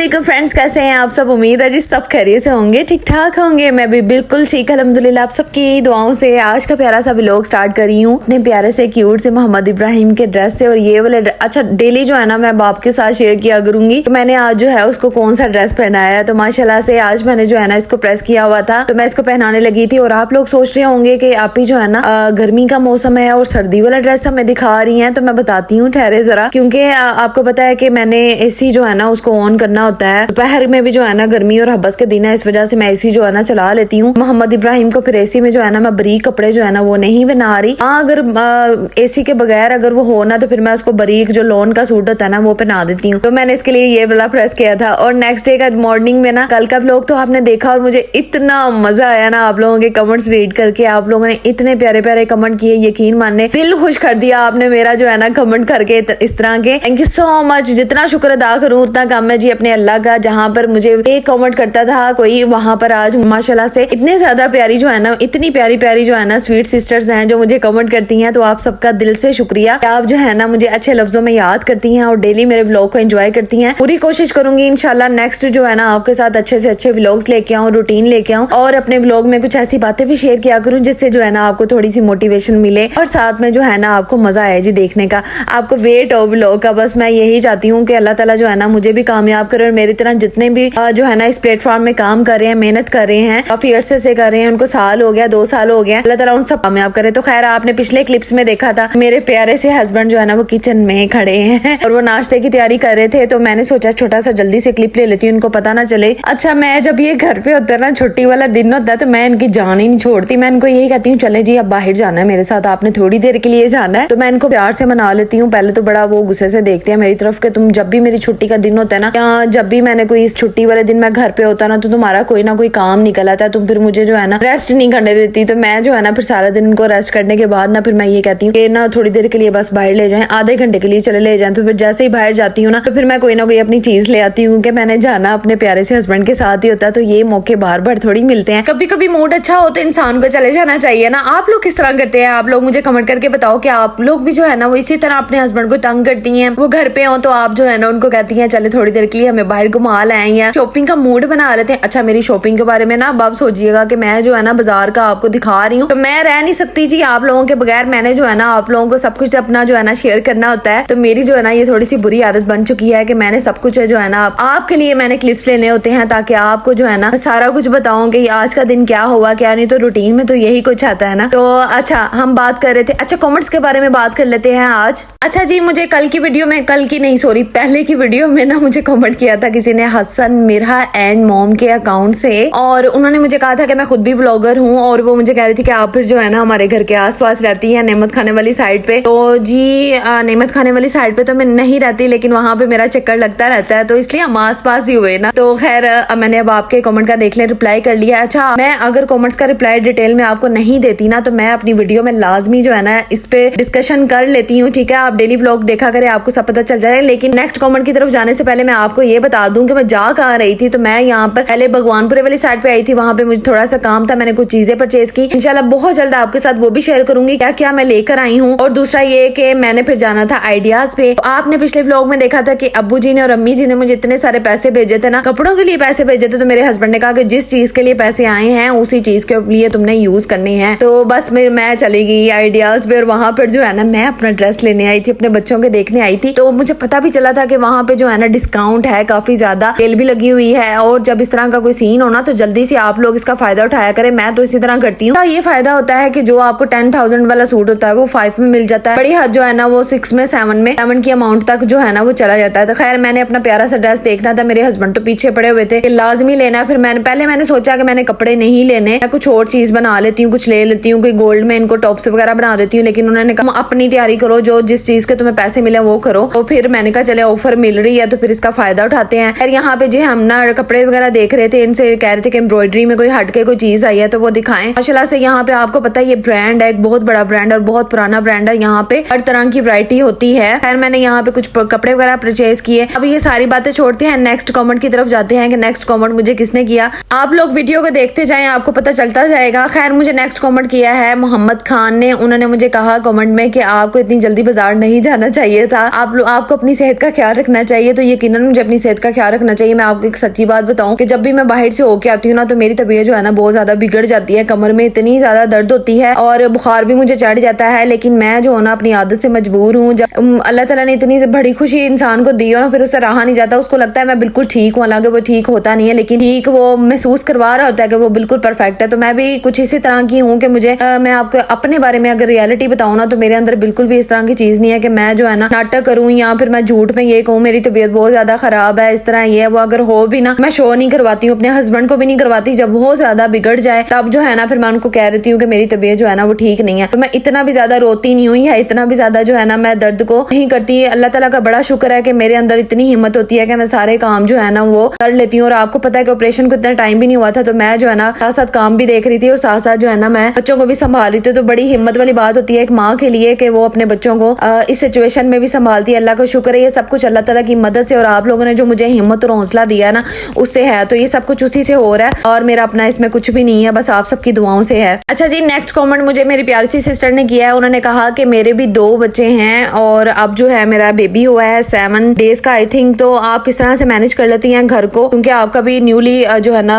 वालेकुम फ्रेंड्स, कैसे हैं आप सब। उम्मीद है जी सब खैरियत से होंगे, ठीक ठाक होंगे। मैं भी बिल्कुल ठीक अल्हम्दुलिल्लाह। आप सबकी दुआओं से आज का प्यारा सा व्लॉग स्टार्ट कर रही हूँ अपने प्यारे से क्यूट से मोहम्मद इब्राहिम के ड्रेस से। और ये वाले अच्छा डेली जो है ना मैं बाप के साथ शेयर किया करूंगी तो मैंने आज जो है उसको कौन सा ड्रेस पहनाया है। तो माशाल्लाह से आज मैंने जो है ना इसको प्रेस किया हुआ था तो मैं इसको पहनाने लगी थी। और आप लोग सोच रहे होंगे कि आप ही जो है ना गर्मी का मौसम है और सर्दी वाला ड्रेस हमें दिखा रही है। तो मैं बताती हूँ, ठहरे जरा, क्योंकि आपको पता है कि मैंने एसी जो है ना उसको ऑन करना होता है। दोपहर में भी जो है ना गर्मी और हब्बस के दिन है, इस वजह से मैं एसी जो है ना चला लेती हूँ। मोहम्मद इब्राहिम को फिर एसी में जो है ना मैं बारीक कपड़े जो है ना वो नहीं बना रही। हाँ, अगर एसी के बगैर अगर वो हो ना तो फिर मैं उसको बारीक जो लॉन का सूट होता है ना वो पहना देती हूँ। तो मैंने इसके लिए ये वाला प्रेस किया था। और नेक्स्ट डे का मॉर्निंग में ना कल का व्लॉग तो आपने देखा और मुझे इतना मजा आया ना आप लोगों के कमेंट्स रीड करके। आप लोगों ने इतने प्यारे प्यारे कमेंट किए, यकीन मानने दिल खुश कर दिया आपने मेरा जो है ना कमेंट करके इस तरह के। Thank you so much. जितना शुक्र अदा करूँ उतना कम है जी अपने अल्लाह का। जहाँ पर मुझे एक कमेंट करता था कोई, वहां पर आज माशाल्लाह से इतने ज्यादा प्यारी जो है ना, इतनी प्यारी प्यारी जो है ना स्वीट सिस्टर्स हैं जो मुझे कमेंट करती हैं। तो आप सबका दिल से शुक्रिया। आप जो है ना मुझे अच्छे लफ्जों में याद करती हैं और डेली मेरे व्लॉग को एंजॉय करती हैं। पूरी कोशिश करूंगी इंशाल्लाह नेक्स्ट जो है ना आपके साथ अच्छे से अच्छे व्लॉग्स लेके आऊँ, रूटीन लेके आऊँ और अपने व्लॉग में कुछ ऐसी बातें भी शेयर किया करूँ जिससे जो है ना आपको थोड़ी सी मोटिवेशन मिले और साथ में जो है ना आपको मजा आए जी देखने का, आपको वेट हो व्लॉग का। बस मैं यही चाहती हूँ कि अल्लाह ताला जो है ना मुझे भी कामयाब करे और मेरी तरह जितने भी जो है ना इस प्लेटफॉर्म में काम कर रहे हैं, मेहनत कर रहे हैं, काफी अरसे से कर रहे हैं, उनको साल हो गया, 2 साल हो गया, अल्लाह ताला उन सब कामयाब करे। तो खैर आपने पिछले क्लिप्स में देखा था मेरे प्यारे से हस्बैंड जो है ना वो किचन में खड़े हैं और वो नाश्ते की तैयारी कर रहे थे। तो मैंने सोचा छोटा सा जल्दी से क्लिप ले लेती हूँ, इनको पता ना चले। अच्छा, मैं जब ये घर पे होता है ना, छुट्टी वाला दिन होता है तो मैं इनकी जान ही नहीं छोड़ती। मैं इनको यही कहती हूँ चले जी अब बाहर जाना है मेरे साथ, आपने थोड़ी देर के लिए जाना है। तो मैं इनको प्यार से मना लेती हूँ। पहले तो बड़ा वो गुस्से से देखते हैं मेरी तरफ के तुम जब भी मेरी छुट्टी का दिन होता है ना, या जब भी मैंने कोई इस छुट्टी वाले दिन मैं घर पे होता ना तो तुम्हारा कोई ना कोई काम निकल आता है, तुम फिर मुझे जो है ना रेस्ट नहीं करने देती। तो मैं जो है ना फिर सारा दिन इनको रेस्ट करने के बाद ना फिर मैं ये कहती हूँ कि ना थोड़ी देर के लिए बस बाहर ले जाएं, आधे घंटे के लिए चले ले जाएं। तो फिर जैसे ही बाहर जाती हूँ ना तो फिर मैं कोई ना कोई अपनी चीज ले आती हूँ कि मैंने जाना अपने प्यारे से हस्बैंड के साथ ही होता है। तो ये मौके बार बार थोड़ी मिलते हैं। कभी कभी मूड अच्छा हो तो इंसान को चले जाना चाहिए ना। आप लोग किस तरह करते हैं? आप लोग मुझे कमेंट करके बताओ कि आप लोग भी जो है ना वो इसी तरह अपने हस्बैंड को तंग करती हैं। वो घर पे हो तो आप जो है ना उनको कहती हैं चले थोड़ी देर के लिए हमें बाहर घुमा लाएं या शॉपिंग का मूड बना लेते हैं। अच्छा, मेरी शॉपिंग के बारे में ना अब सोचिएगा कि मैं जो है ना बाजार का आपको दिखा रही हूँ तो मैं रह नहीं सकती जी आप लोगों के बगैर। मैंने जो है ना आप लोगों को सब कुछ अपना जो है ना शेयर करना होता है। तो मेरी जो है ना ये थोड़ी सी बुरी आदत बन चुकी है कि मैंने सब कुछ जो है ना आपके लिए मैंने क्लिप्स लेने होते हैं ताकि आपको जो है ना सारा कुछ बताऊं कि आज का दिन क्या हुआ क्या नहीं। तो रूटीन में तो यही कुछ आता है ना। तो अच्छा, हम बात कर रहे थे, अच्छा कॉमेंट्स के बारे में बात कर लेते हैं आज। अच्छा जी, मुझे कल की वीडियो में, कल की नहीं सॉरी पहले की वीडियो में ना मुझे कमेंट किया था किसी ने हसन मिरहा एंड मॉम के अकाउंट से, और उन्होंने मुझे कहा था कि मैं खुद भी व्लॉगर हूँ और वो मुझे कह रही थी कि आप फिर जो है ना हमारे घर के आसपास रहती हैं नेमत खाने वाली साइड पे। तो जी नेमत खाने वाली साइड पे तो मैं नहीं रहती लेकिन वहां पे मेरा चक्कर लगता रहता है तो इसलिए हम आस पास ही हुए ना। तो खैर मैंने अब आपके कमेंट का देख ले रिप्लाई कर लिया। अच्छा, मैं अगर कमेंट्स का रिप्लाई डिटेल में आपको नहीं देती ना तो मैं अपनी वीडियो में लाजमी जो है ना इस पे डिस्कशन कर लेती हूँ, ठीक है। आप डेली व्लॉग देखा करें, आपको सब पता चल जाए। लेकिन नेक्स्ट कमेंट की तरफ जाने से पहले मैं आपको ये बता दूं कि मैं जा कहाँ रही थी। तो मैं यहाँ पर पहले भगवानपुरे वाली साइड पे आई थी, वहां पे मुझे थोड़ा सा काम था, मैंने कुछ चीजें परचेज की। इंशाल्लाह बहुत जल्द आपके साथ वो भी शेयर करूंगी क्या क्या मैं लेकर आई हूँ। और दूसरा ये कि मैंने फिर जाना था आइडियाज पे। तो आपने पिछले व्लॉग में देखा था कि अब्बू जी ने और अम्मी जी ने मुझे इतने सारे पैसे भेजे थे ना, कपड़ों के लिए पैसे भेजे थे। तो मेरे हस्बैंड ने कहा कि जिस चीज के लिए पैसे आए हैं उसी चीज के लिए तुमने यूज करने हैं। तो बस मैं चली गई आइडियाज पे और वहां पर जो है ना मैं अपना ड्रेस लेने आई थी, अपने बच्चों के देखने आई थी। तो मुझे पता भी चला था कि वहां पे जो है ना डिस्काउंट है, काफी ज्यादा सेल भी लगी हुई है। और जब इस तरह का कोई सीन हो ना तो जल्दी से आप लोग इसका फायदा उठाया करें। मैं तो इसी तरह करती हूँ। ये फायदा होता है कि जो आपको 10,000 वाला सूट होता है वो 5 में मिल जाता है, बड़ी हद जो है ना वो 6 में 7 की अमाउंट तक जो है ना वो चला जाता है। तो खैर मैंने अपना प्यारा सा ड्रेस देखना था, मेरे हस्बैंड तो पीछे पड़े हुए थे कि लाजमी लेना है। फिर मैंने सोचा कि मैंने कपड़े नहीं लेने, मैं कुछ और चीज बना लेती हूँ, कुछ ले लेती हूँ, कोई गोल्ड में इनको टॉप्स वगैरह बना देती हूँ। लेकिन उन्होंने कहा अपनी तैयारी करो, जो जिस चीज के तुम्हें पैसे मिले वो करो। तो फिर मैंने कहा चले ऑफर मिल रही है तो फिर इसका फायदा उठाते हैं। फिर यहाँ पे जो हम ना कपड़े वगैरह देख रहे थे, इनसे कह रहे थे कि एम्ब्रॉयडरी में कोई हटके कोई चीज आई है तो वो दिखाएं। माशाल्लाह से यहाँ पे आपको पता है ये ब्रांड है, एक बहुत बड़ा ब्रांड और बहुत पुराना ब्रांड है। यहाँ पे हर तरह की वैरायटी होती है। खैर मैंने यहाँ पे कुछ कपड़े वगैरह परचेज किए। अब ये सारी बातें छोड़ते हैं, नेक्स्ट कमेंट की तरफ जाते हैं कि नेक्स्ट कमेंट मुझे किसने किया। आप लोग वीडियो को देखते जाएं, आपको पता चलता जाएगा। खैर मुझे नेक्स्ट कमेंट किया है मोहम्मद खान ने। उन्होंने मुझे कहा कमेंट में कि आपको इतनी जल्दी बाजार नहीं जाना चाहिए था, आपको अपनी सेहत का ख्याल रखना चाहिए। तो यकीनन मुझे अपनी सेहत सेहत का ख्याल रखना चाहिए। मैं आपको एक सच्ची बात बताऊं कि जब भी मैं बाहर से होके आती हूँ ना तो मेरी तबीयत जो है ना बहुत ज्यादा बिगड़ जाती है, कमर में इतनी ज्यादा दर्द होती है और बुखार भी मुझे चढ़ जाता है। लेकिन मैं जो है ना अपनी आदत से मजबूर हूँ। जब अल्लाह ताला ने इतनी बड़ी खुशी इंसान को दी हो ना फिर उससे रहा नहीं जाता। उसको लगता है मैं बिल्कुल ठीक हूँ, हालांकि वो ठीक होता नहीं है, लेकिन ठीक वो महसूस करवा रहा होता है कि वो बिल्कुल परफेक्ट है। तो मैं भी कुछ इसी तरह की हूँ कि मुझे मैं आपको अपने बारे में अगर रियलिटी बताऊँ ना तो मेरे अंदर बिल्कुल भी इस तरह की चीज नहीं है कि मैं जो है ना नाटक करूँ या फिर मैं झूठ में ये कहूँ मेरी तबीयत बहुत ज्यादा खराब है, इस तरह ये वो अगर हो भी ना मैं शो नहीं करवाती हूँ, अपने हस्बैंड को भी नहीं करवाती। जब बहुत ज्यादा बिगड़ जाए तब जो है ना फिर मैं उनको कह देती हूँ कि मेरी तबीयत जो है ना वो ठीक नहीं है। तो मैं इतना भी ज्यादा रोती नहीं हूँ या इतना भी ज्यादा जो है ना मैं दर्द को नहीं करती। अल्लाह ताला का बड़ा शुक्र है कि मेरे अंदर इतनी हिम्मत होती है कि मैं सारे काम जो है ना वो कर लेती हूँ। और आपको पता है कि ऑपरेशन को इतना टाइम भी नहीं हुआ था तो मैं जो है ना साथ साथ काम भी देख रही थी और साथ साथ जो है ना मैं बच्चों को भी संभाल रही थी। तो बड़ी हिम्मत वाली बात होती है एक माँ के लिए कि वो अपने बच्चों को इस सिचुएशन में भी संभालती है। अल्लाह का शुक्र है, ये सब कुछ अल्लाह ताला की मदद से और आप लोगों ने जो मुझे हिम्मत और हौसला दिया है ना उससे है। तो ये सब कुछ उसी से हो रहा है और मेरा अपना इसमें कुछ भी नहीं है, बस आप सबकी दुआओं से है। अच्छा जी, नेक्स्ट कमेंट मुझे मेरी प्यारी सी सिस्टर ने किया है। उन्होंने कहा कि मेरे भी 2 बच्चे हैं और अब जो है मेरा बेबी हुआ है 7 डेज का आई थिंक। तो आप किस तरह से मैनेज कर लेती हैं घर को, क्योंकि आपका भी न्यूली जो है ना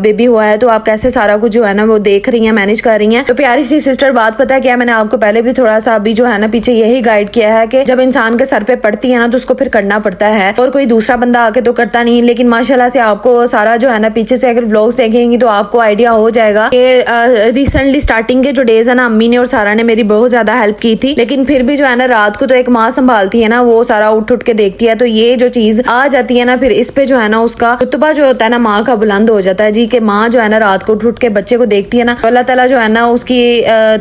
बेबी हुआ है, तो आप कैसे सारा कुछ जो है ना वो देख रही हैं, मैनेज कर रही हैं। तो प्यारी सी सिस्टर बात पता है क्या, मैंने आपको पहले भी थोड़ा सा अभी जो है ना पीछे यही गाइड किया है कि जब इंसान के सर पे पड़ती है ना तो उसको फिर करना पड़ता है और कोई दूसरा बंदा आके तो करता नहीं। लेकिन माशाल्लाह से आपको सारा जो है ना पीछे से अगर व्लॉग्स देखेंगी तो आपको आइडिया हो जाएगा कि रिसेंटली स्टार्टिंग के जो डेज है ना अम्मी ने और सारा ने मेरी बहुत ज्यादा हेल्प की थी। लेकिन फिर भी जो है ना रात को तो एक माँ संभालती है ना, वो सारा उठ उठ के देखती है। तो ये जो चीज आ जाती है ना फिर इस पे जो है ना उसका रुतबा जो होता है ना माँ का बुलंद हो जाता है जी, कि माँ जो है ना रात को उठ उठ के बच्चे को देखती है ना तो अल्लाह ताला जो है ना उसकी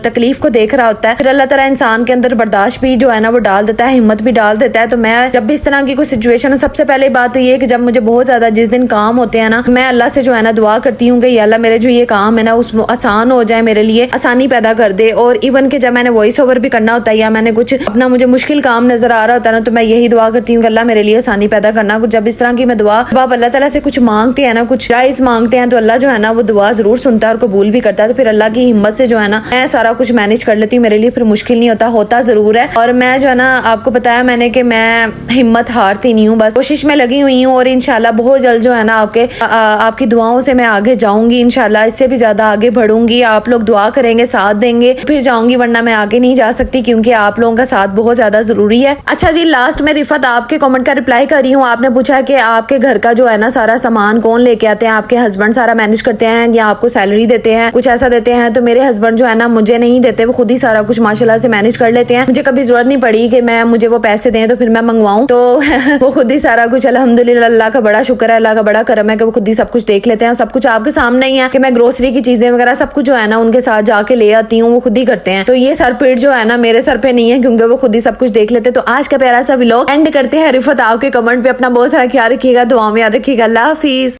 तकलीफ को देख रहा होता है। फिर अल्लाह ताला इंसान के अंदर बर्दाश्त भी जो है ना वो डाल देता है, हिम्मत भी डाल देता है। तो मैं जब भी इस तरह की कोई सिचुएशन हो, सबसे पहले बात तो ये है कि जब मुझे बहुत ज्यादा जिस दिन काम होते हैं ना मैं अल्लाह से जो है ना दुआ करती हूँ कि अल्लाह मेरे जो ये काम है ना उसमें आसान हो जाए, मेरे लिए आसानी पैदा कर दे। और इवन के जब मैंने वॉइस ओवर भी करना होता है या मैंने कुछ अपना मुझे मुश्किल काम नजर आ रहा होता है ना तो मैं यही दुआ करती हूँ कि अल्लाह मेरे लिए आसानी पैदा करना। जब इस तरह की मैं दुआ जब आप अल्लाह ताला से कुछ मांगते हैं ना, कुछ जायज मांगते हैं, तो अल्लाह जो है ना वो दुआ जरूर सुनता है और कबूल भी करता है। तो फिर अल्लाह की हिम्मत से जो है ना मैं सारा कुछ मैनेज कर लेती हूँ, मेरे लिए फिर मुश्किल नहीं होता जरूर है। और मैं जो है ना आपको बताया मैंने कि मैं हिम्मत हारती नहीं हूँ, बस कोशिश में लगी हुई हूँ और इंशाल्लाह बहुत जल्द जो है ना आपकी दुआओं से मैं आगे जाऊंगी, इंशाल्लाह इससे भी ज्यादा आगे बढ़ूंगी। आप लोग दुआ करेंगे, साथ देंगे, फिर जाऊंगी, वरना मैं आगे नहीं जा सकती क्योंकि आप लोगों का साथ बहुत ज्यादा जरूरी है। अच्छा जी, लास्ट में रिफत आपके कमेंट का रिप्लाई कर रही हूँ। आपने पूछा कि आपके घर का जो है ना सारा सामान कौन लेके आते हैं, आपके हस्बैंड सारा मैनेज करते हैं या आपको सैलरी देते हैं, कुछ ऐसा देते हैं? तो मेरे हस्बैंड जो है ना मुझे नहीं देते, वो खुद ही सारा कुछ माशाल्लाह से मैनेज कर लेते हैं। मुझे कभी जरूरत नहीं पड़ी कि मुझे वो पैसे दें तो फिर मैं मंगवाऊं, तो वो खुद ही सारा कुछ अल्हम्दुलिल्लाह, अल्लाह का बड़ा शुक्र है, अल्लाह का बड़ा करम है कि वो खुद ही सब कुछ देख लेते हैं। सब कुछ आपके सामने ही है कि मैं ग्रोसरी की चीजें वगैरह सब कुछ जो है ना उनके साथ जाके ले आती हूँ, वो खुद ही करते हैं। तो ये सर पीड़ जो है ना मेरे सर पे नहीं है क्योंकि वो खुद ही सब कुछ देख लेते हैं। तो आज का प्यारा सा व्लॉग एंड करते हैं। रिफत आपके कमेंट पे अपना बहुत सारा ख्याल रखिएगा, दुआ में याद रखिएगा। अल्लाह हाफिज।